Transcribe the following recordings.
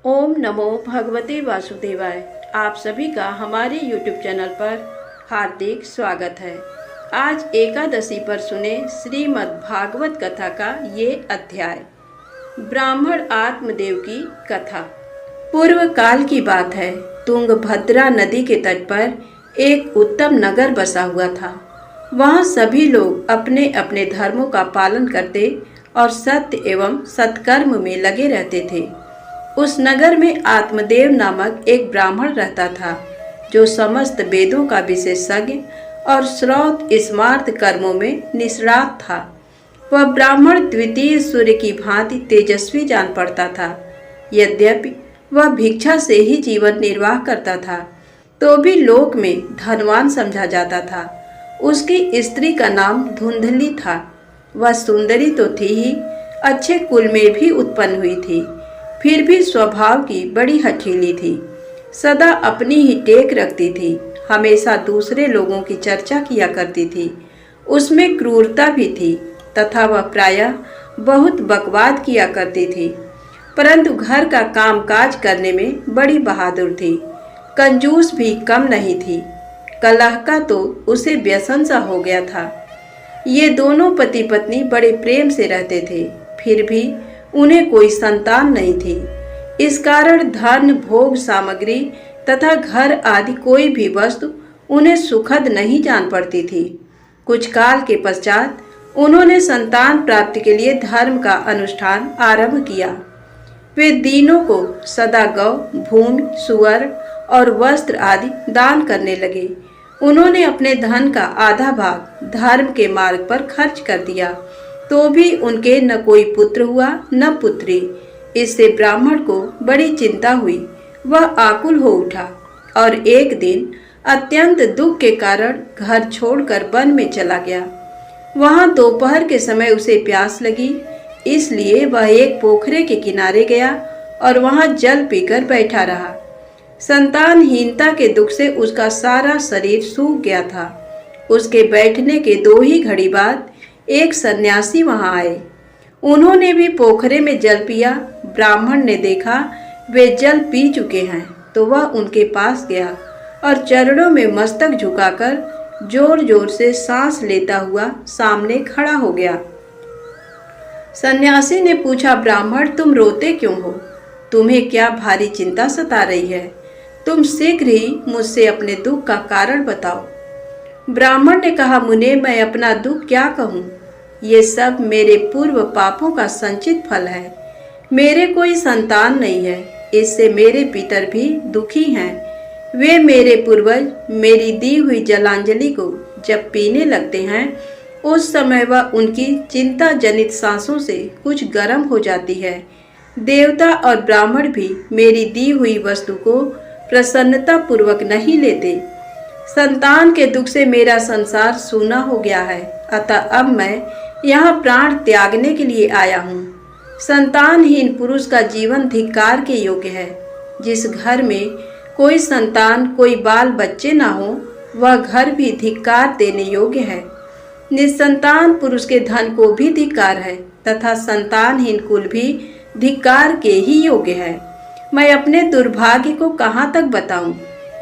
ओम नमो भगवते वासुदेवाय। आप सभी का हमारे YouTube चैनल पर हार्दिक स्वागत है। आज एकादशी पर सुने श्रीमद् भागवत कथा का ये अध्याय, ब्राह्मण आत्मदेव की कथा। पूर्व काल की बात है। तुंगभद्रा नदी के तट पर एक उत्तम नगर बसा हुआ था। वहाँ सभी लोग अपने अपने धर्मों का पालन करते और सत्य एवं सत्कर्म में लगे रहते थे। उस नगर में आत्मदेव नामक एक ब्राह्मण रहता था, जो समस्त वेदों का विशेषज्ञ और श्रौत स्मार्त कर्मों में निष्णात था। वह ब्राह्मण द्वितीय सूर्य की भांति तेजस्वी जान पड़ता था। यद्यपि वह भिक्षा से ही जीवन निर्वाह करता था, तो भी लोक में धनवान समझा जाता था। उसकी स्त्री का नाम धुंधली था। वह सुंदरी तो थी ही, अच्छे कुल में भी उत्पन्न हुई थी, फिर भी स्वभाव की बड़ी हठीली थी। सदा अपनी ही टेक रखती थी, हमेशा दूसरे लोगों की चर्चा किया करती थी। उसमें क्रूरता भी थी तथा वह प्रायः बहुत बकवाद किया करती थी, परंतु घर का कामकाज करने में बड़ी बहादुर थी। कंजूस भी कम नहीं थी। कलह का तो उसे व्यसन सा हो गया था। ये दोनों पति पत्नी बड़े प्रेम से रहते थे, फिर भी उन्हें कोई संतान नहीं थी। इस कारण धन, भोग सामग्री तथा घर आदि कोई भी वस्तु उन्हें सुखद नहीं जान पड़ती थी। कुछ काल के पश्चात उन्होंने संतान प्राप्ति के लिए धर्म का अनुष्ठान आरंभ किया। वे दीनों को सदा गौ, भूमि, सुअर और वस्त्र आदि दान करने लगे। उन्होंने अपने धन का आधा भाग धर्म के मार्ग पर खर्च कर दिया, तो भी उनके न कोई पुत्र हुआ न पुत्री। इससे ब्राह्मण को बड़ी चिंता हुई। वह आकुल हो उठा और एक दिन अत्यंत दुख के कारण घर छोड़कर वन में चला गया। वहां दोपहर के समय उसे प्यास लगी, इसलिए वह एक पोखरे के किनारे गया और वहां जल पीकर बैठा रहा। संतानहीनता के दुख से उसका सारा शरीर सूख गया था। उसके बैठने के 2 ही घड़ी बाद एक सन्यासी वहां आए। उन्होंने भी पोखरे में जल पिया। ब्राह्मण ने देखा वे जल पी चुके हैं, तो वह उनके पास गया और चरणों में मस्तक झुकाकर जोर जोर से सांस लेता हुआ सामने खड़ा हो गया। सन्यासी ने पूछा, ब्राह्मण तुम रोते क्यों हो? तुम्हें क्या भारी चिंता सता रही है? तुम शीघ्र ही मुझसे अपने दुख का कारण बताओ। ब्राह्मण ने कहा, मुने मैं अपना दुख क्या कहूँ? ये सब मेरे पूर्व पापों का संचित फल है। मेरे कोई संतान नहीं है, इससे मेरे पितर भी दुखी हैं। वे मेरे पूर्वज मेरी दी हुई जलांजलि को जब पीने लगते हैं, उस समय वह उनकी चिंता जनित सांसों से कुछ गर्म हो जाती है। देवता और ब्राह्मण भी मेरी दी हुई वस्तु को प्रसन्नता पूर्वक नहीं लेते। संतान के दुख से मेरा संसार सूना हो गया है, अतः अब मैं यहाँ प्राण त्यागने के लिए आया हूँ। संतानहीन पुरुष का जीवन धिक्कार के योग्य है। जिस घर में कोई संतान, कोई बाल बच्चे ना हो, वह घर भी धिक्कार देने योग्य है। निसंतान पुरुष के धन को भी धिक्कार है तथा संतानहीन कुल भी धिक्कार के ही योग्य है। मैं अपने दुर्भाग्य को कहाँ तक बताऊं?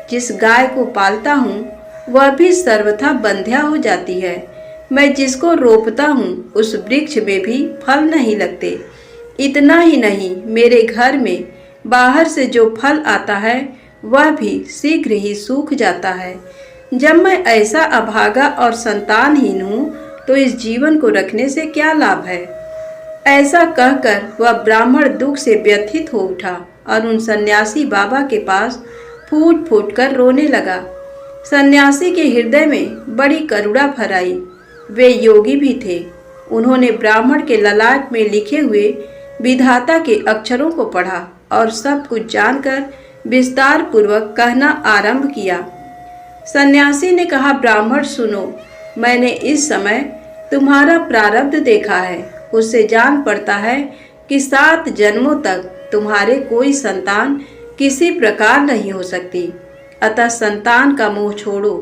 जिस गाय को पालता हूँ, वह भी सर्वथा बंध्या हो जाती है। मैं जिसको रोपता हूँ, उस वृक्ष में भी फल नहीं लगते। इतना ही नहीं, मेरे घर में बाहर से जो फल आता है, वह भी शीघ्र ही सूख जाता है। जब मैं ऐसा अभागा और संतानहीन हूँ, तो इस जीवन को रखने से क्या लाभ है? ऐसा कहकर वह ब्राह्मण दुख से व्यथित हो उठा और उन सन्यासी बाबा के पास फूट फूट कर रोने लगा। सन्यासी के हृदय में बड़ी करुणा भर आई। वे योगी भी थे। उन्होंने ब्राह्मण के ललाट में लिखे हुए विधाता के अक्षरों को पढ़ा और सब कुछ जानकर विस्तार पूर्वक कहना आरंभ किया। सन्यासी ने कहा, ब्राह्मण सुनो, मैंने इस समय तुम्हारा प्रारब्ध देखा है। उससे जान पड़ता है कि 7 जन्मों तक तुम्हारे कोई संतान किसी प्रकार नहीं हो सकती। अतः संतान का मोह छोड़ो,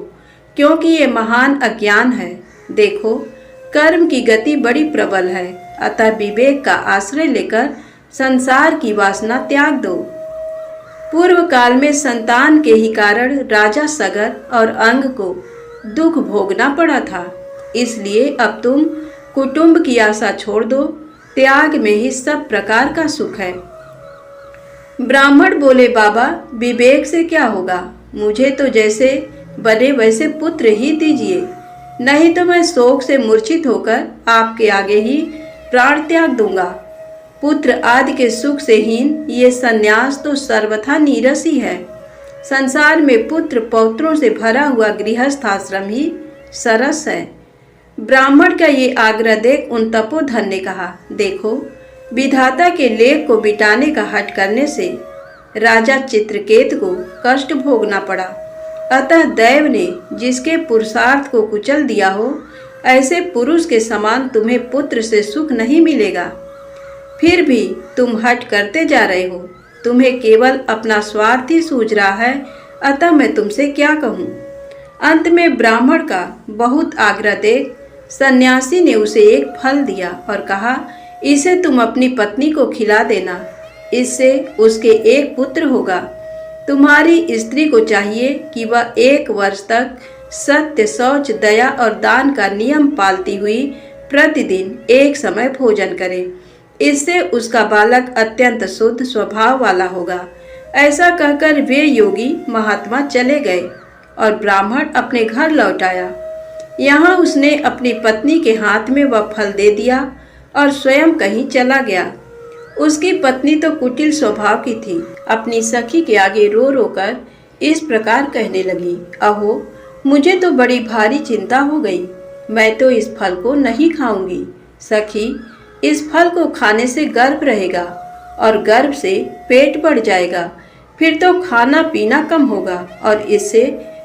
क्योंकि ये महान अज्ञान है। देखो, कर्म की गति बड़ी प्रबल है, अतः विवेक का आश्रय लेकर संसार की वासना त्याग दो। पूर्व काल में संतान के ही कारण राजा सगर और अंग को दुख भोगना पड़ा था। इसलिए अब तुम कुटुंब की आशा छोड़ दो, त्याग में ही सब प्रकार का सुख है। ब्राह्मण बोले, बाबा विवेक से क्या होगा, मुझे तो जैसे बने वैसे पुत्र ही दीजिए, नहीं तो मैं शोक से मूर्छित होकर आपके आगे ही प्राण त्याग दूंगा। पुत्र आदि के सुख से हीन ये सन्यास तो सर्वथा नीरस ही है। संसार में पुत्र पौत्रों से भरा हुआ गृहस्थ आश्रम ही सरस है। ब्राह्मण का ये आग्रह देख उन तपोधन ने कहा, देखो विधाता के लेख को मिटाने का हठ करने से राजा चित्रकेत को कष्ट भोगना पड़ा। अतः दैव ने जिसके पुरुषार्थ को कुचल दिया हो, ऐसे पुरुष के समान तुम्हें पुत्र से सुख नहीं मिलेगा। फिर भी तुम हठ करते जा रहे हो, तुम्हें केवल अपना स्वार्थ ही सूझ रहा है, अतः मैं तुमसे क्या कहूँ। अंत में ब्राह्मण का बहुत आग्रह देख सन्यासी ने उसे एक फल दिया और कहा, इसे तुम अपनी पत्नी को खिला देना, इससे उसके एक पुत्र होगा। तुम्हारी स्त्री को चाहिए कि वह 1 वर्ष तक सत्य, शौच, दया और दान का नियम पालती हुई प्रतिदिन एक समय भोजन करे। इससे उसका बालक अत्यंत शुद्ध स्वभाव वाला होगा। ऐसा कहकर वे योगी महात्मा चले गए और ब्राह्मण अपने घर लौट आया। यहाँ उसने अपनी पत्नी के हाथ में वह फल दे दिया और स्वयं कहीं चला गया। उसकी पत्नी तो कुटिल स्वभाव की थी। अपनी सखी के आगे रो रो कर इस प्रकार कहने लगी, अहो मुझे तो बड़ी भारी चिंता हो गई, मैं तो इस फल को नहीं खाऊंगी। सखी, इस फल को खाने से गर्भ रहेगा और गर्भ से पेट बढ़ जाएगा, फिर तो खाना पीना कम होगा और इससे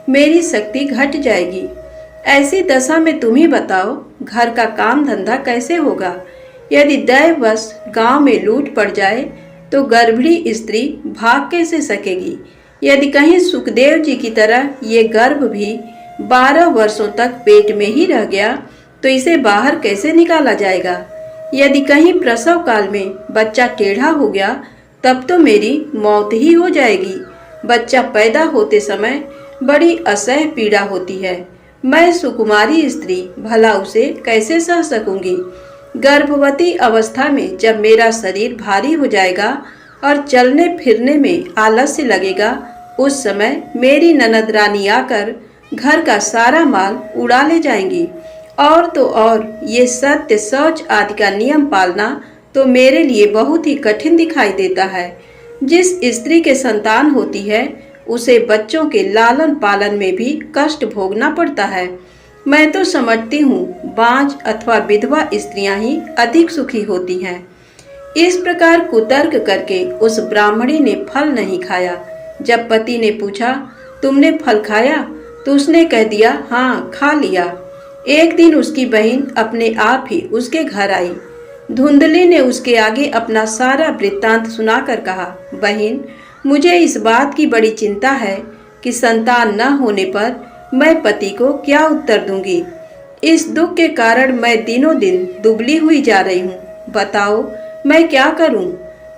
मेरी शक्ति घट जाएगी। ऐसी दशा में तुम ही बताओ, घर का काम धंधा कैसे होगा। यदि दैववश गांव में लूट पड़ जाए तो गर्भिणी स्त्री भाग कैसे सकेगी। यदि कहीं सुखदेव जी की तरह ये गर्भ भी 12 वर्षों तक पेट में ही रह गया तो इसे बाहर कैसे निकाला जाएगा। यदि कहीं प्रसव काल में बच्चा टेढ़ा हो गया तब तो मेरी मौत ही हो जाएगी। बच्चा पैदा होते समय बड़ी असह्य पीड़ा होती है। मैं सुकुमारी स्त्री भला उसे कैसे सह सकूंगी। गर्भवती अवस्था में जब मेरा शरीर भारी हो जाएगा और चलने फिरने में आलस्य लगेगा, उस समय मेरी ननद रानी आकर घर का सारा माल उड़ा ले जाएंगी। और तो और ये सत्य, शौच आदि का नियम पालना तो मेरे लिए बहुत ही कठिन दिखाई देता है। जिस स्त्री के संतान होती है उसे बच्चों के लालन पालन में भी कष्ट भोगना पड़ता है। मैं तो समझती हूँ बांझ अथवा विधवा स्त्रियां ही अधिक सुखी होती हैं। इस प्रकार कुतर्क करके उस ब्राह्मणी ने फल नहीं खाया। जब पति ने पूछा, तुमने फल खाया, तो उसने कह दिया, हाँ खा लिया। एक दिन उसकी बहन अपने आप ही उसके घर आई। धुंधली ने उसके आगे अपना सारा वृत्तांत सुनाकर कहा, बहन मुझे इस बात की बड़ी चिंता है कि संतान न होने पर मैं पति को क्या उत्तर दूंगी। इस दुख के कारण मैं दिनों दिन दुबली हुई जा रही हूँ, बताओ मैं क्या करूँ।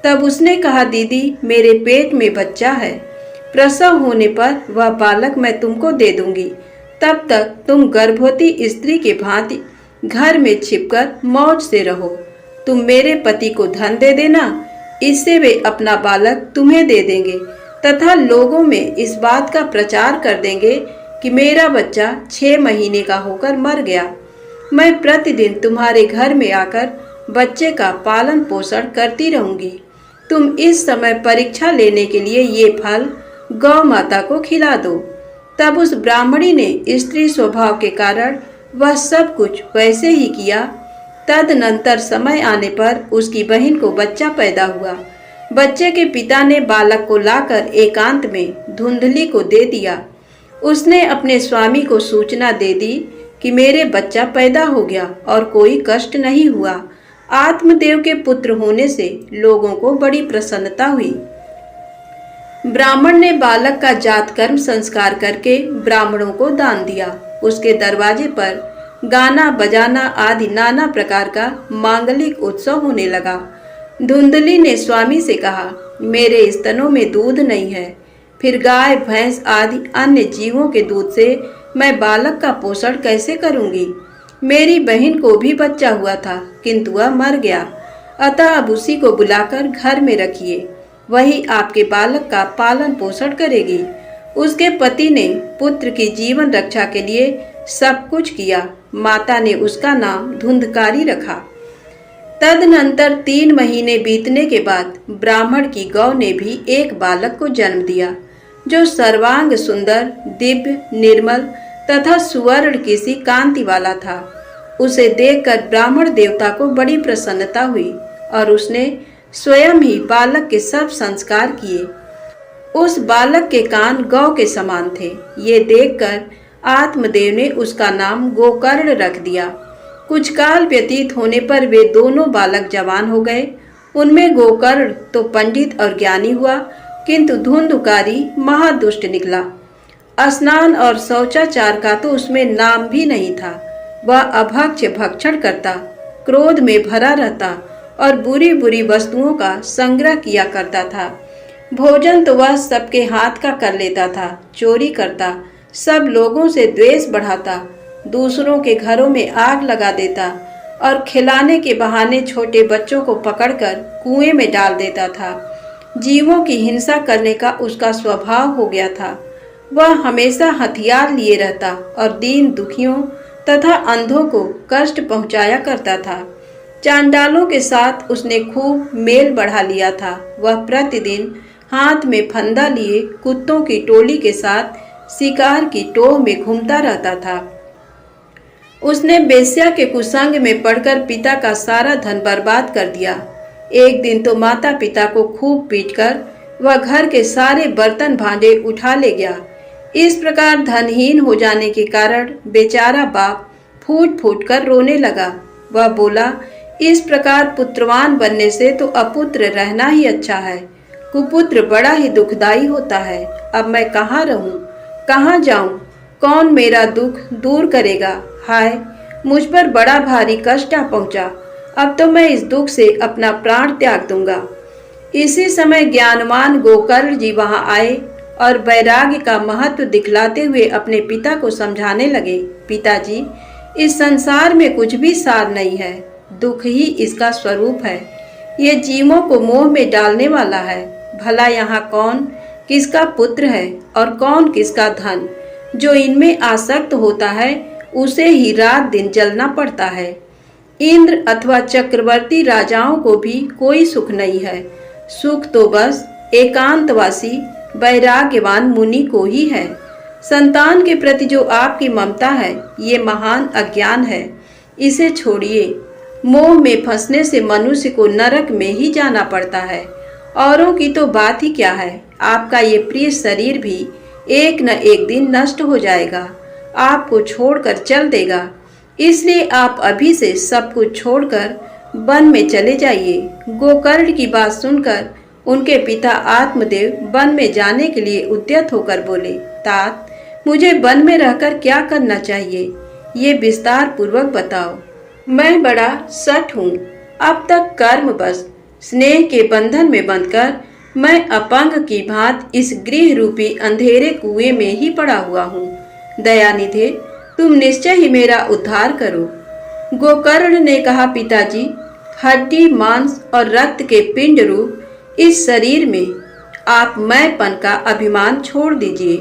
तब उसने कहा, दीदी मेरे पेट में बच्चा है, प्रसव होने पर वह बालक मैं तुमको दे दूंगी। तब तक तुम गर्भवती स्त्री के भांति घर में छिपकर मौज से रहो। तुम मेरे पति को धन दे देना, इससे वे अपना बालक तुम्हें दे देंगे तथा लोगों में इस बात का प्रचार कर देंगे कि मेरा बच्चा 6 महीने का होकर मर गया। मैं प्रतिदिन तुम्हारे घर में आकर बच्चे का पालन पोषण करती रहूंगी। तुम इस समय परीक्षा लेने के लिए ये फल गौ माता को खिला दो। तब उस ब्राह्मणी ने स्त्री स्वभाव के कारण वह सब कुछ वैसे ही किया। तदनंतर समय आने पर उसकी बहन को बच्चा पैदा हुआ। बच्चे के पिता ने बालक को लाकर एकांत में धुंधली को दे दिया। उसने अपने स्वामी को सूचना दे दी कि मेरे बच्चा पैदा हो गया और कोई कष्ट नहीं हुआ। आत्मदेव के पुत्र होने से लोगों को बड़ी प्रसन्नता हुई। ब्राह्मण ने बालक का जात कर्म संस्कार करके ब्राह्मणों को दान दिया। उसके दरवाजे पर गाना बजाना आदि नाना प्रकार का मांगलिक उत्सव होने लगा। धुंधली ने स्वामी से कहा, मेरे स्तनों में दूध नहीं है, फिर गाय भैंस आदि अन्य जीवों के दूध से मैं बालक का पोषण कैसे करूंगी? मेरी बहन को भी बच्चा हुआ था, किंतु वह मर गया। अतः अब उसी को बुलाकर घर में रखिए, वही आपके बालक का पालन पोषण करेगी। उसके पति ने पुत्र की जीवन रक्षा के लिए सब कुछ किया। माता ने उसका नाम धुंधकारी रखा। तदनंतर 3 महीने बीतने के बाद ब्राह्मण की गौ ने भी एक बालक को जन्म दिया, जो सर्वांग सुंदर, दिव्य, निर्मल तथा सुवर्ण की सी कांति वाला था। उसे देखकर ब्राह्मण देवता को बड़ी प्रसन्नता हुई और उसने स्वयं ही बालक के सब संस्कार किए। उस बालक के कान गौ के समान थे। ये देखकर आत्मदेव ने उसका नाम गोकर्ण रख दिया। कुछ काल व्यतीत होने पर वे दोनों बालक जवान हो गए। उनमें गोकर्ण तो पंडित और ज्ञानी हुआ, किंतु धुंधकारी महादुष्ट निकला। स्नान और शौचाचार का तो उसमें नाम भी नहीं था। वह अभक्ष्य भक्षण करता, क्रोध में भरा रहता और बुरी बुरी वस्तुओं का संग्रह किया करता था। भोजन तो वह सबके हाथ का कर लेता था, चोरी करता, सब लोगों से द्वेष बढ़ाता, दूसरों के घरों में आग लगा देता और खिलाने के बहाने छोटे बच्चों को पकड़कर कुएं में डाल देता था। जीवों की हिंसा करने का उसका स्वभाव हो गया था। वह हमेशा हथियार लिए रहता और दीन दुखियों तथा अंधों को कष्ट पहुंचाया करता था। चांडालों के साथ उसने खूब मेल बढ़ा लिया था। वह प्रतिदिन हाथ में फंदा लिए कुत्तों की टोली के साथ शिकार की टोह में घूमता रहता था। उसने बेश्या के कुसंग में पड़कर पिता का सारा धन बर्बाद कर दिया। एक दिन तो माता पिता को खूब पीटकर वह घर के सारे बर्तन भांडे उठा ले गया। इस प्रकार धनहीन हो जाने के कारण बेचारा बाप फूट फूट कर रोने लगा। वह बोला, इस प्रकार पुत्रवान बनने से तो अपुत्र रहना ही अच्छा है। कुपुत्र बड़ा ही दुखदाई होता है। अब मैं कहाँ रहूं, कहाँ जाऊं? कौन मेरा दुख दूर करेगा? हाय, मुझ पर बड़ा भारी कष्ट आ पहुंचा। अब तो मैं इस दुख से अपना प्राण त्याग दूंगा। इसी समय ज्ञानवान गोकर्ण जी वहां आए और वैराग्य का महत्व दिखलाते हुए अपने पिता को समझाने लगे। पिताजी, इस संसार में कुछ भी सार नहीं है, दुख ही इसका स्वरूप है। ये जीवों को मोह में डालने वाला है। भला यहाँ कौन किसका पुत्र है और कौन किसका धन? जो इनमें आसक्त होता है उसे ही रात दिन जलना पड़ता है। इंद्र अथवा चक्रवर्ती राजाओं को भी कोई सुख नहीं है। सुख तो बस एकांतवासी वैराग्यवान मुनि को ही है। संतान के प्रति जो आपकी ममता है, ये महान अज्ञान है। इसे छोड़िए। मोह में फंसने से मनुष्य को नरक में ही जाना पड़ता है। औरों की तो बात ही क्या है, आपका ये प्रिय शरीर भी एक न एक दिन नष्ट हो जाएगा, आपको छोड़कर चल देगा। इसलिए आप अभी से सब कुछ छोड़कर वन में चले जाइए। गोकर्ण की बात सुनकर उनके पिता आत्मदेव वन में जाने के लिए उद्यत होकर बोले, तात, मुझे वन में रहकर क्या करना चाहिए, ये विस्तार पूर्वक बताओ। मैं बड़ा सठ हूँ। अब तक कर्म बस स्नेह के बंधन में बंधकर मैं अपंग की भांति इस गृह रूपी अंधेरे कुएं में ही पड़ा हुआ हूँ। दयानिधे, तुम निश्चय ही मेरा उद्धार करो। गोकर्ण ने कहा, पिताजी, हड्डी मांस और रक्त के पिंड रूप इस शरीर में आप मैंपन का अभिमान छोड़ दीजिए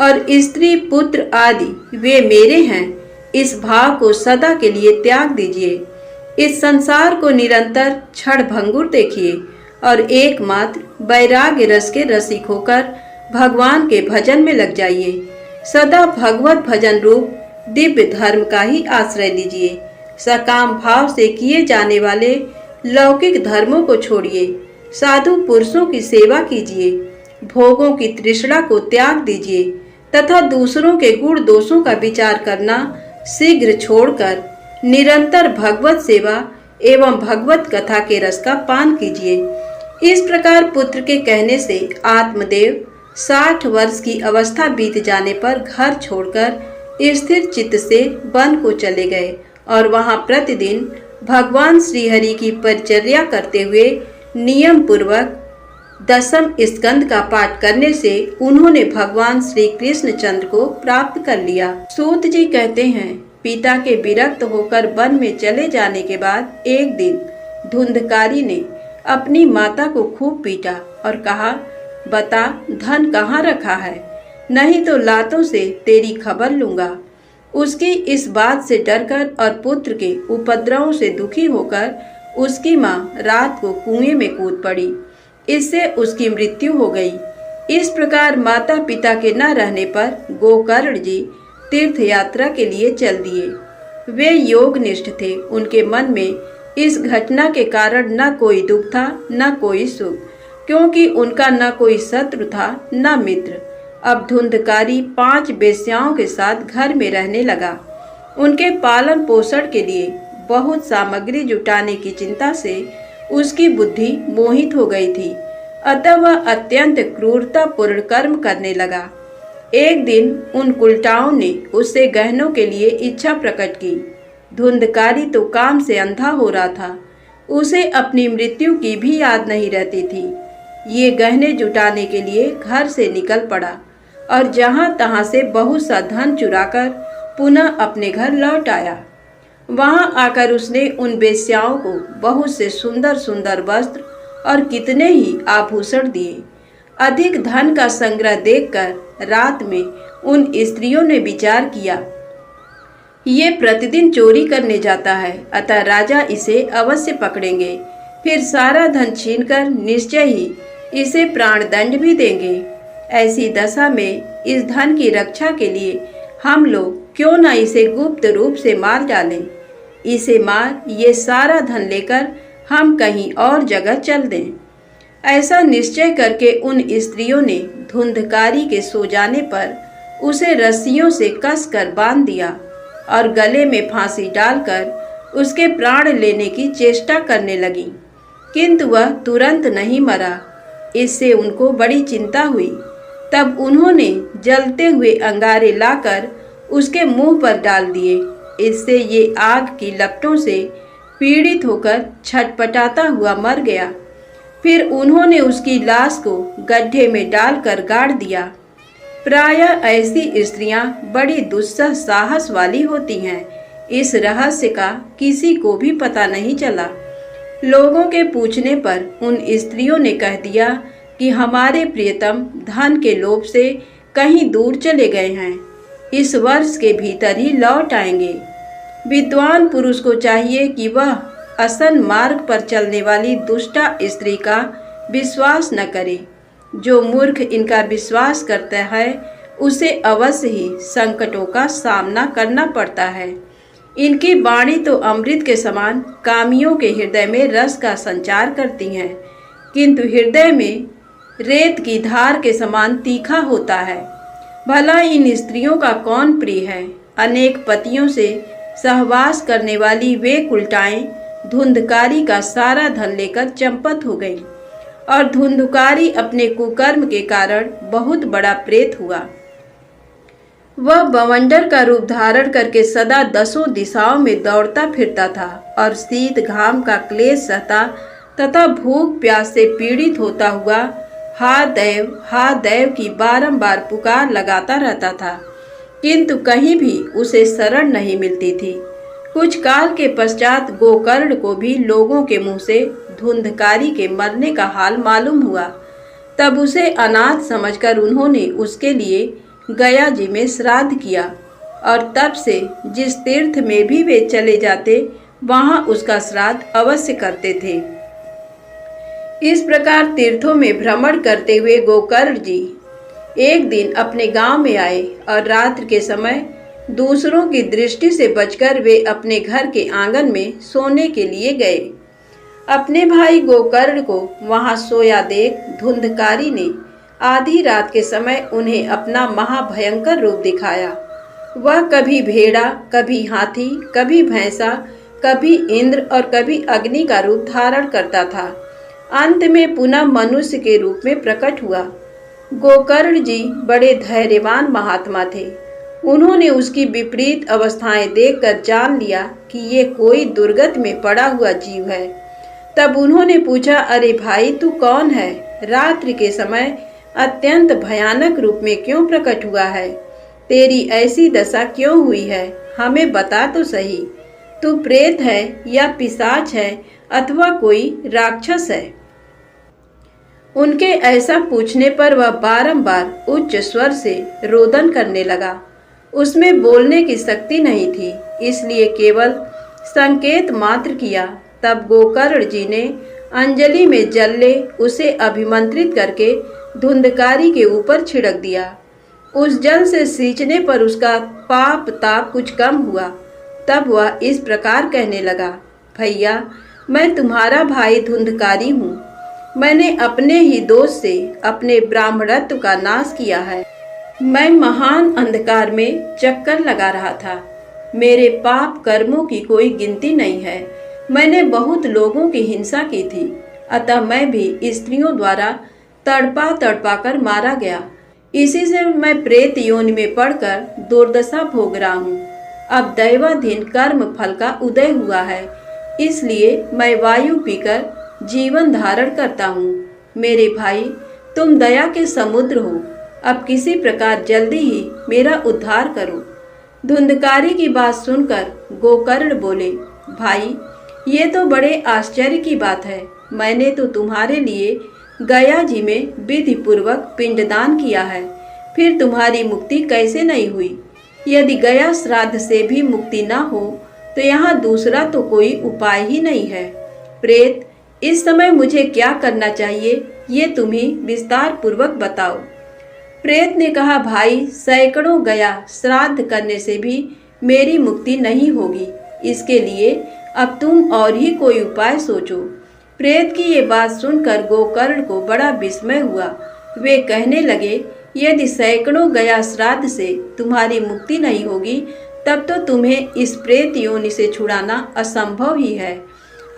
और स्त्री पुत्र आदि वे मेरे हैं, इस भाव को सदा के लिए त्याग दीजिए। इस संसार को निरंतर क्षण भंगुर देखिए और एकमात्र वैराग्य रस के रसिक होकर भगवान के भजन में लग जाइए। सदा भगवत भजन रूप दिव्य धर्म का ही आश्रय लीजिए। सकाम भाव से किए जाने वाले लौकिक धर्मों को छोड़िए। साधु पुरुषों की सेवा कीजिए। भोगों की तृष्णा को त्याग दीजिए तथा दूसरों के गुण दोषों का विचार करना शीघ्र छोड़कर निरंतर भगवत सेवा एवं भगवत कथा के रस का पान कीजिए। इस प्रकार पुत्र के कहने से आत्मदेव 60 वर्ष की अवस्था बीत जाने पर घर छोड़कर स्थिर चित्त से वन को चले गए और वहां प्रतिदिन भगवान श्रीहरि की परिचर्या करते हुए नियम पूर्वक दशम स्कंद का पाठ करने से उन्होंने भगवान श्री कृष्ण चंद्र को प्राप्त कर लिया। सूत जी कहते हैं, पिता के विरक्त होकर वन में चले जाने के बाद एक दिन धुंधकारी ने अपनी माता को खूब पीटा और कहा, बता धन कहाँ रखा है, नहीं तो लातों से तेरी खबर लूंगा। उसकी इस बात से डरकर और पुत्र के उपद्रवों से दुखी होकर उसकी माँ रात को कुएं में कूद पड़ी। इससे उसकी मृत्यु हो गई। इस प्रकार माता पिता के न रहने पर गोकर्ण जी तीर्थ यात्रा के लिए चल दिए। वे योगनिष्ठ थे। उनके मन में इस घटना के कारण न कोई दुख था न कोई सुख, क्योंकि उनका न कोई शत्रु था न मित्र। अब धुंधकारी 5 वेश्याओं के साथ घर में रहने लगा। उनके पालन पोषण के लिए बहुत सामग्री जुटाने की चिंता से उसकी बुद्धि मोहित हो गई थी, अतः वह अत्यंत क्रूरतापूर्ण कर्म करने लगा। एक दिन उन कुलटाओं ने उससे गहनों के लिए इच्छा प्रकट की। धुंधकारी तो काम से अंधा हो रहा था, उसे अपनी मृत्यु की भी याद नहीं रहती थी। ये गहने जुटाने के लिए घर से निकल पड़ा और जहाँ तहाँ से बहुत सा धन चुराकर पुनः अपने घर लौट आया। वहाँ आकर उसने उन वेश्याओं को बहुत से सुंदर सुंदर वस्त्र और कितने ही आभूषण दिए। अधिक धन का संग्रह देखकर रात में उन स्त्रियों ने विचार किया, ये प्रतिदिन चोरी करने जाता है, अतः राजा इसे अवश्य पकड़ेंगे, फिर सारा धन छीनकर निश्चय ही इसे प्राणदंड भी देंगे। ऐसी दशा में इस धन की रक्षा के लिए हम लोग क्यों न इसे गुप्त रूप से मार डालें। इसे मार ये सारा धन लेकर हम कहीं और जगह चल दें। ऐसा निश्चय करके उन स्त्रियों ने धुंधकारी के सो जाने पर उसे रस्सियों से कसकर बांध दिया और गले में फांसी डालकर उसके प्राण लेने की चेष्टा करने लगी, किंतु वह तुरंत नहीं मरा। इससे उनको बड़ी चिंता हुई। तब उन्होंने जलते हुए अंगारे लाकर उसके मुंह पर डाल दिए। इससे ये आग की लपटों से पीड़ित होकर छटपटाता हुआ मर गया। फिर उन्होंने उसकी लाश को गड्ढे में डालकर गाड़ दिया। प्रायः ऐसी स्त्रियां बड़ी दुस्सह साहस वाली होती हैं। इस रहस्य का किसी को भी पता नहीं चला। लोगों के पूछने पर उन स्त्रियों ने कह दिया कि हमारे प्रियतम धन के लोभ से कहीं दूर चले गए हैं, इस वर्ष के भीतर ही लौट आएंगे। विद्वान पुरुष को चाहिए कि वह असन मार्ग पर चलने वाली दुष्टा स्त्री का विश्वास न करे। जो मूर्ख इनका विश्वास करता है उसे अवश्य ही संकटों का सामना करना पड़ता है। इनकी वाणी तो अमृत के समान कामियों के हृदय में रस का संचार करती हैं, किंतु हृदय में रेत की धार के समान तीखा होता है। भला इन स्त्रियों का कौन प्रिय है। अनेक पतियों से सहवास करने वाली वे कुलटाएं धुंधकारी का सारा धन लेकर चंपत हो गई और धुंधकारी अपने कुकर्म के कारण बहुत बड़ा प्रेत हुआ। वह बवंडर का रूप धारण करके सदा 10 दिशाओं में दौड़ता फिरता था और शीत घाम का क्लेश सहता तथा भूख प्यास से पीड़ित होता हुआ हा देव की बारंबार पुकार लगाता रहता था, किंतु कहीं भी उसे शरण नहीं मिलती थी। कुछ काल के पश्चात गोकर्ण को भी लोगों के मुंह से धुंधकारी के मरने का हाल मालूम हुआ। तब उसे अनाथ समझकर उन्होंने उसके लिए गया जी में श्राद्ध किया और तब से जिस तीर्थ में भी वे चले जाते वहां उसका श्राद्ध अवश्य करते थे। इस प्रकार तीर्थों में भ्रमण करते हुए गोकर्ण जी एक दिन अपने गांव में आए और रात्रि के समय दूसरों की दृष्टि से बचकर वे अपने घर के आंगन में सोने के लिए गए। अपने भाई गोकर्ण को वहां सोया देख धुंधकारी ने आधी रात के समय उन्हें अपना महाभयंकर रूप दिखाया। वह कभी भेड़ा, कभी हाथी, कभी भैंसा, कभी इंद्र और कभी अग्नि का रूप धारण करता था। अंत में पुनः मनुष्य के रूप में प्रकट हुआ। गोकर्ण जी बड़े धैर्यवान महात्मा थे। उन्होंने उसकी विपरीत अवस्थाएं देखकर जान लिया कि ये कोई दुर्गति में पड़ा हुआ जीव है। तब उन्होंने पूछा, अरे भाई तू कौन है? रात्रि के समय अत्यंत भयानक रूप में क्यों प्रकट हुआ है? तेरी ऐसी दशा क्यों हुई है? हमें बता तो सही। तू प्रेत है या पिशाच है अथवा कोई राक्षस है? उनके ऐसा पूछने पर वह बारंबार उच्च स्वर से रोदन करने लगा। उसमें बोलने की शक्ति नहीं थी, इसलिए केवल संकेत मात्र किया। तब गोकर्ण जी ने अंजलि में जल ले उसे अभिमंत्रित करके धुंधकारी के ऊपर छिड़क दिया। उस जल से सींचने पर उसका पाप ताप कुछ कम हुआ। तब वह इस प्रकार कहने लगा, भैया मैं तुम्हारा भाई धुंधकारी हूँ। मैंने अपने ही दोष से अपने ब्राह्मणत्व का नाश किया है। मैं महान अंधकार में चक्कर लगा रहा था। मेरे पाप कर्मों की कोई गिनती नहीं है। मैंने बहुत लोगों की हिंसा की थी, अतः मैं भी स्त्रियों द्वारा तड़पा तड़पा कर मारा गया। इसी से मैं प्रेत योनि में पड़कर दुर्दशा भोग रहा हूँ। अब दैवाधीन कर्म फल का उदय हुआ है, इसलिए मैं वायु पीकर जीवन धारण करता हूँ। मेरे भाई तुम दया के समुद्र हो, अब किसी प्रकार जल्दी ही मेरा उद्धार करो। धुंधकारी की बात सुनकर गोकर्ण बोले, भाई ये तो बड़े आश्चर्य की बात है। मैंने तो तुम्हारे लिए गया जी में विधि पूर्वक पिंडदान किया है, फिर तुम्हारी मुक्ति कैसे नहीं हुई? यदि गया श्राद्ध से भी मुक्ति न हो तो यहाँ दूसरा तो कोई उपाय ही नहीं है। प्रेत, इस समय मुझे क्या करना चाहिए ये तुम ही विस्तार पूर्वक बताओ। प्रेत ने कहा, भाई सैकड़ों गया श्राद्ध करने से भी मेरी मुक्ति नहीं होगी। इसके लिए अब तुम और ही कोई उपाय सोचो। प्रेत की ये बात सुनकर गोकर्ण को बड़ा विस्मय हुआ। वे कहने लगे, यदि सैकड़ों गया श्राद्ध से तुम्हारी मुक्ति नहीं होगी तब तो तुम्हें इस प्रेत योनि से छुड़ाना असंभव ही है।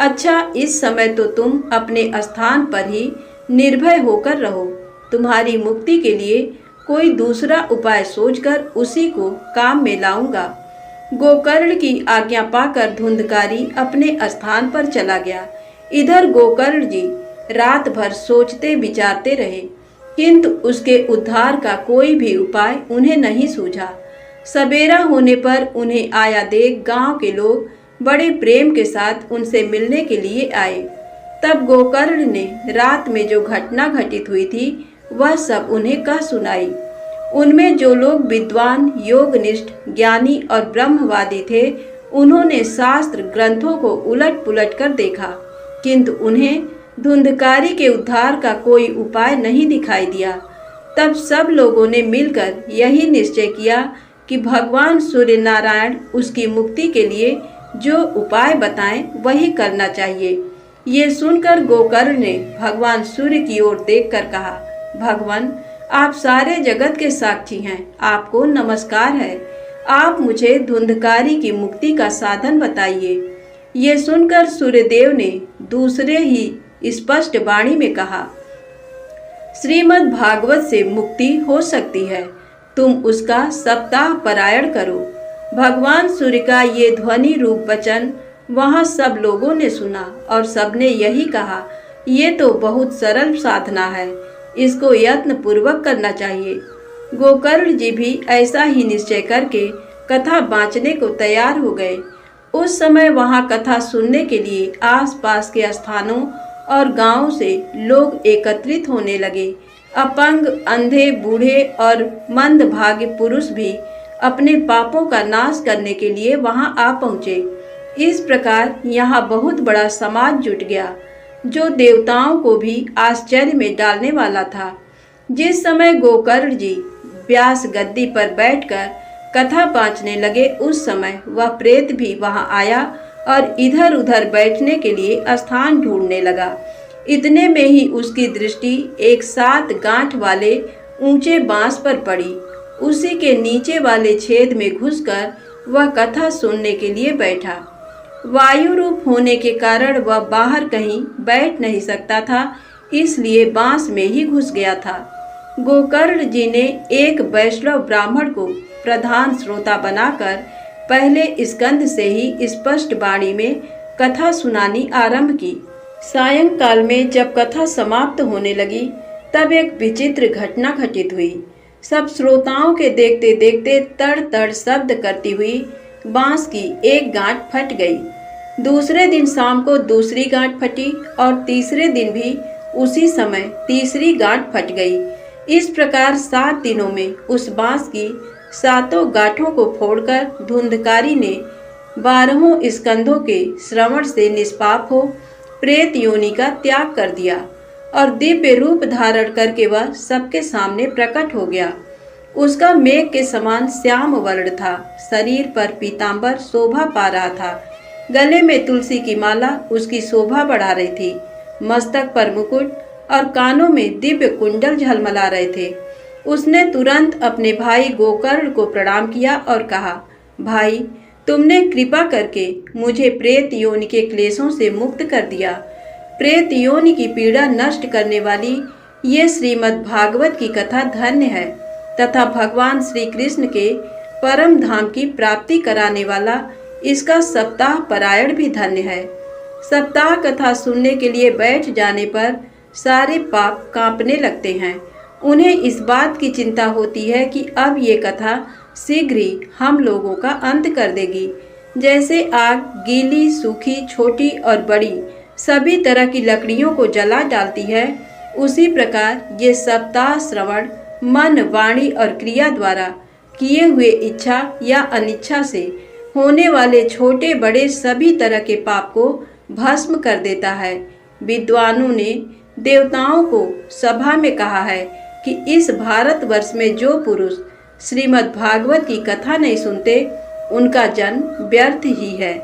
अच्छा, इस समय तो तुम अपने स्थान पर ही निर्भय होकर रहो। तुम्हारी मुक्ति के लिए कोई दूसरा उपाय सोचकर उसी को काम में लाऊंगा। गोकर्ण की आज्ञा पाकर धुंधकारी अपने स्थान पर चला गया। इधर गोकर्ण जी रात भर सोचते विचारते रहे, किंतु उसके उद्धार का कोई भी उपाय उन्हें नहीं सूझा। सवेरा होने पर उन्हें आया देख गांव के लोग बड़े प्रेम के साथ उनसे मिलने के लिए आए। तब गोकर्ण ने रात में जो घटना घटित हुई थी वह सब उन्हें कह सुनाई। उनमें जो लोग विद्वान, योगनिष्ठ, ज्ञानी और ब्रह्मवादी थे, उन्होंने शास्त्र ग्रंथों को उलट पुलट कर देखा, किंतु उन्हें धुंधकारी के उद्धार का कोई उपाय नहीं दिखाई दिया। तब सब लोगों ने मिलकर यही निश्चय किया कि भगवान सूर्य नारायण उसकी मुक्ति के लिए जो उपाय बताएं वही करना चाहिए। ये सुनकर गोकर्ण ने भगवान सूर्य की ओर देखकर कहा, भगवान आप सारे जगत के साक्षी हैं, आपको नमस्कार है। आप मुझे धुंधकारी की मुक्ति का साधन बताइए। ये सुनकर सूर्यदेव ने दूसरे ही स्पष्ट वाणी में कहा, श्रीमद् भागवत से मुक्ति हो सकती है, तुम उसका सप्ताह पारायण करो। भगवान सूर्य का ये ध्वनि रूप वचन वहां सब लोगों ने सुना और सबने यही कहा, ये तो बहुत सरल साधना है, इसको यत्न पूर्वक करना चाहिए। गोकर्ण जी भी ऐसा ही निश्चय करके कथा बाँचने को तैयार हो गए। उस समय वहां कथा सुनने के लिए आसपास के स्थानों और गांवों से लोग एकत्रित होने लगे। अपंग, अंधे, बूढ़े और मंदभागी पुरुष भी अपने पापों का नाश करने के लिए वहां आ पहुंचे। इस प्रकार यहाँ बहुत बड़ा समाज जुट गया, जो देवताओं को भी आश्चर्य में डालने वाला था। जिस समय गोकर्ण जी व्यास गद्दी पर बैठकर कथा बाँचने लगे, उस समय वह प्रेत भी वहां आया और इधर उधर बैठने के लिए स्थान ढूंढने लगा। इतने में ही उसकी दृष्टि एक 7 गांठ वाले ऊंचे बांस पर पड़ी। उसी के नीचे वाले छेद में घुसकर वह कथा सुनने के लिए बैठा। वायु रूप होने के कारण वह बाहर कहीं बैठ नहीं सकता था, इसलिए बांस में ही घुस गया था। गोकर्ण जी ने एक वैष्णव ब्राह्मण को प्रधान श्रोता बनाकर पहले स्कंद से ही स्पष्ट वाणी में कथा सुनानी आरंभ की। सायंकाल में जब कथा समाप्त होने लगी तब एक विचित्र घटना घटित हुई। सब श्रोताओं के देखते देखते तड़ तड़ शब्द करती हुई बांस की एक गांठ फट गई। दूसरे दिन शाम को दूसरी गांठ फटी और तीसरे दिन भी उसी समय तीसरी गांठ फट गई। इस प्रकार 7 दिनों में उस बांस की 7 गांठों को फोड़कर धुंधकारी ने 12 स्कंधों के श्रवण से निष्पाप हो प्रेत योनि का त्याग कर दिया और दिव्य रूप धारण करके वह सबके सामने प्रकट हो गया। उसका मेघ के समान श्याम वर्ण था, शरीर पर पीतांबर शोभा पा रहा था, गले में तुलसी की माला उसकी शोभा बढ़ा रही थी, मस्तक पर मुकुट और कानों में दिव्य कुंडल झलमला रहे थे। उसने तुरंत अपने भाई गोकर्ण को प्रणाम किया और कहा, भाई तुमने कृपा करके मुझे प्रेत योनि के क्लेशों से मुक्त कर दिया। प्रेत योनि की पीड़ा नष्ट करने वाली ये श्रीमद् भागवत की कथा धन्य है तथा भगवान श्री कृष्ण के परम धाम की प्राप्ति कराने वाला इसका सप्ताह पारायण भी धन्य है। सप्ताह कथा सुनने के लिए बैठ जाने पर सारे पाप कांपने लगते हैं। उन्हें इस बात की चिंता होती है कि अब ये कथा शीघ्र ही हम लोगों का अंत कर देगी। जैसे आग गीली, सूखी, छोटी और बड़ी सभी तरह की लकड़ियों को जला डालती है, उसी प्रकार ये सप्ताह श्रवण मन, वाणी और क्रिया द्वारा किए हुए इच्छा या अनिच्छा से होने वाले छोटे बड़े सभी तरह के पाप को भस्म कर देता है। विद्वानों ने देवताओं को सभा में कहा है कि इस भारतवर्ष में जो पुरुष श्रीमद् भागवत की कथा नहीं सुनते उनका जन्म व्यर्थ ही है।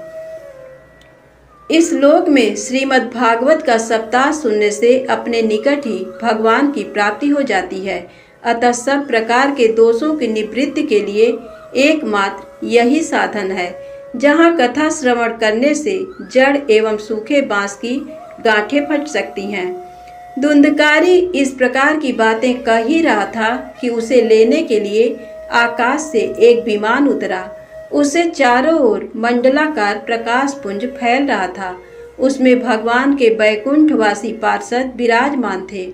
इस लोक में श्रीमद् भागवत का सप्ताह सुनने से अपने निकट ही भगवान की प्राप्ति हो जाती है। अतः सब प्रकार के दोषों की निवृत्ति के लिए एकमात्र यही साधन है। जहाँ कथा श्रवण करने से जड़ एवं सूखे बांस की गांठें फट सकती हैं। धुंधकारी इस प्रकार की बातें कह ही रहा था कि उसे लेने के लिए आकाश से एक विमान उतरा। उसे चारों ओर मंडलाकार प्रकाश पुंज फैल रहा था। उसमें भगवान के बैकुंठवासी पार्षद विराजमान थे।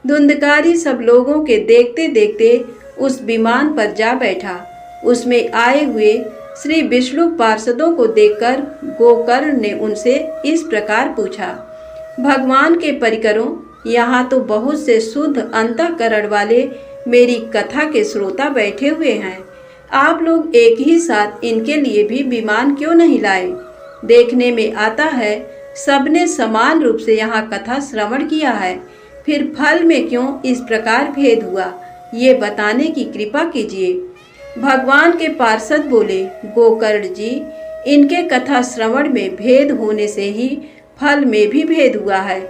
धुंधकारी सब लोगों के देखते देखते उस विमान पर जा बैठा। उसमें आए हुए श्री विष्णु पार्षदों को देखकर गोकर्ण ने उनसे इस प्रकार पूछा, भगवान के परिकरों, यहाँ तो बहुत से शुद्ध अंतःकरण वाले मेरी कथा के श्रोता बैठे हुए हैं। आप लोग एक ही साथ इनके लिए भी विमान क्यों नहीं लाए? देखने में आता है सबने समान रूप से यहाँ कथा श्रवण किया है, फिर फल में क्यों इस प्रकार भेद हुआ, ये बताने की कृपा कीजिए। भगवान के पार्षद बोले, गोकर्ण जी, इनके कथा श्रवण में भेद होने से ही फल में भी भेद हुआ है।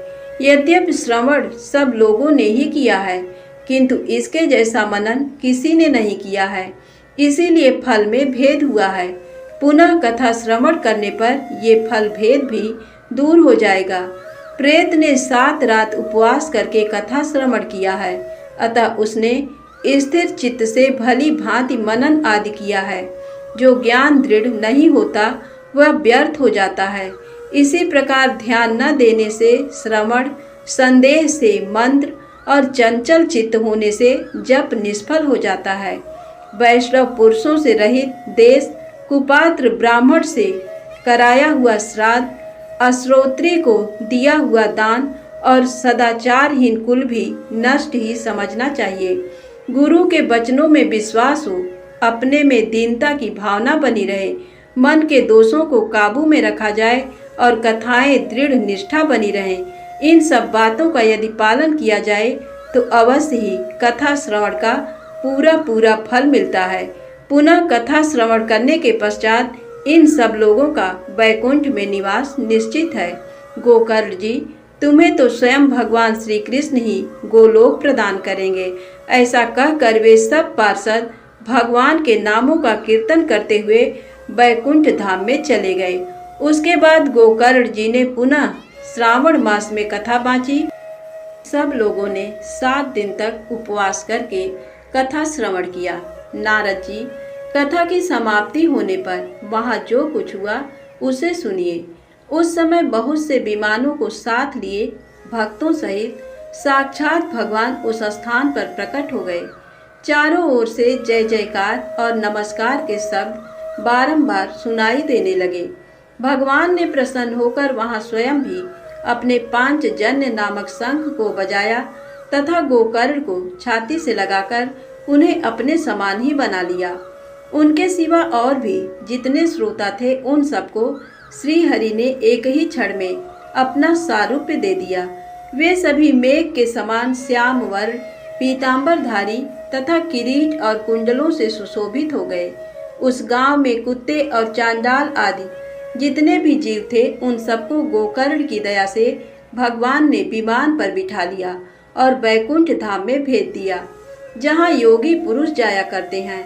यद्यपि श्रवण सब लोगों ने ही किया है, किंतु इसके जैसा मनन किसी ने नहीं किया है, इसीलिए फल में भेद हुआ है। पुनः कथा श्रवण करने पर ये फल भेद भी दूर हो जाएगा। प्रेत ने 7 रात उपवास करके कथा श्रवण किया है, अतः उसने स्थिर चित्त से भली भांति मनन आदि किया है। जो ज्ञान दृढ़ नहीं होता वह व्यर्थ हो जाता है। इसी प्रकार ध्यान न देने से श्रवण, संदेह से मंत्र और चंचल चित्त होने से जप निष्फल हो जाता है। वैष्णव पुरुषों से रहित देश, कुपात्र ब्राह्मण से कराया हुआ श्राद्ध, अश्रोत्री को दिया हुआ दान और सदाचारहीन कुल भी नष्ट ही समझना चाहिए। गुरु के वचनों में विश्वास हो, अपने में दीनता की भावना बनी रहे, मन के दोषों को काबू में रखा जाए और कथाएं दृढ़ निष्ठा बनी रहे। इन सब बातों का यदि पालन किया जाए तो अवश्य ही कथा श्रवण का पूरा फल मिलता है। पुनः कथा श्रवण करने के पश्चात इन सब लोगों का वैकुंठ में निवास निश्चित है। गोकर्ण जी, तुम्हें तो स्वयं भगवान श्री कृष्ण ही गोलोक प्रदान करेंगे। ऐसा कहकर वे सब पार्षद भगवान के नामों का कीर्तन करते हुए वैकुंठ धाम में चले गए। उसके बाद गोकर्ण जी ने पुनः श्रावण मास में कथा बाँची। सब लोगों ने 7 दिन तक उपवास करके कथा श्रवण किया। नारद जी, कथा की समाप्ति होने पर वहाँ जो कुछ हुआ उसे सुनिए। उस समय बहुत से विमानों को साथ लिए भक्तों सहित साक्षात भगवान उस स्थान पर प्रकट हो गए। चारों ओर से जय जयकार और नमस्कार के शब्द बारंबार सुनाई देने लगे। भगवान ने प्रसन्न होकर वहां स्वयं भी अपने पांचजन्य नामक शंख को बजाया तथा गोकर्ण को छाती से लगाकर उन्हें अपने समान ही बना लिया। उनके सिवा और भी जितने श्रोता थे उन सबको श्री हरि ने एक ही क्षण में अपना सारूप्य दे दिया। वे सभी मेघ के समान श्याम वर्ण पीतांबरधारी तथा किरीट और कुंडलों से सुशोभित हो गए। उस गांव में कुत्ते और चांडाल आदि जितने भी जीव थे उन सबको गोकर्ण की दया से भगवान ने विमान पर बिठा लिया और बैकुंठ धाम में भेज दिया, जहां योगी पुरुष जाया करते हैं।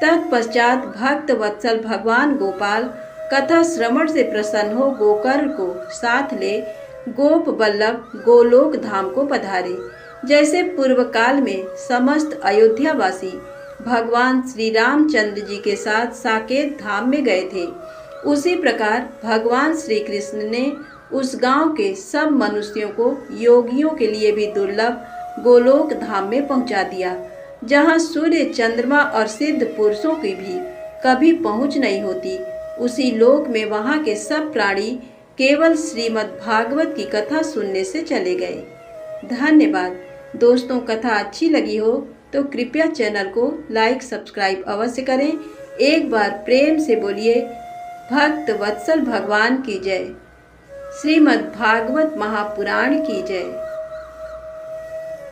तत्पश्चात भक्त वत्सल भगवान गोपाल कथा श्रवण से प्रसन्न हो गोकर्ण को साथ ले गोप वल्लभ गोलोक धाम को पधारे। जैसे पूर्व काल में समस्त अयोध्यावासी भगवान श्री रामचंद्र जी के साथ साकेत धाम में गए थे, उसी प्रकार भगवान श्री कृष्ण ने उस गांव के सब मनुष्यों को योगियों के लिए भी दुर्लभ गोलोक धाम में पहुंचा दिया, जहां सूर्य चंद्रमा और सिद्ध पुरुषों की भी कभी पहुंच नहीं होती। उसी लोक में वहां के सब प्राणी केवल श्रीमद् भागवत की कथा सुनने से चले गए। धन्यवाद दोस्तों। कथा अच्छी लगी हो तो कृपया चैनल को लाइक सब्सक्राइब अवश्य करें। एक बार प्रेम से बोलिए भक्त वत्सल भगवान की जय। श्रीमद् भागवत महापुराण की जय।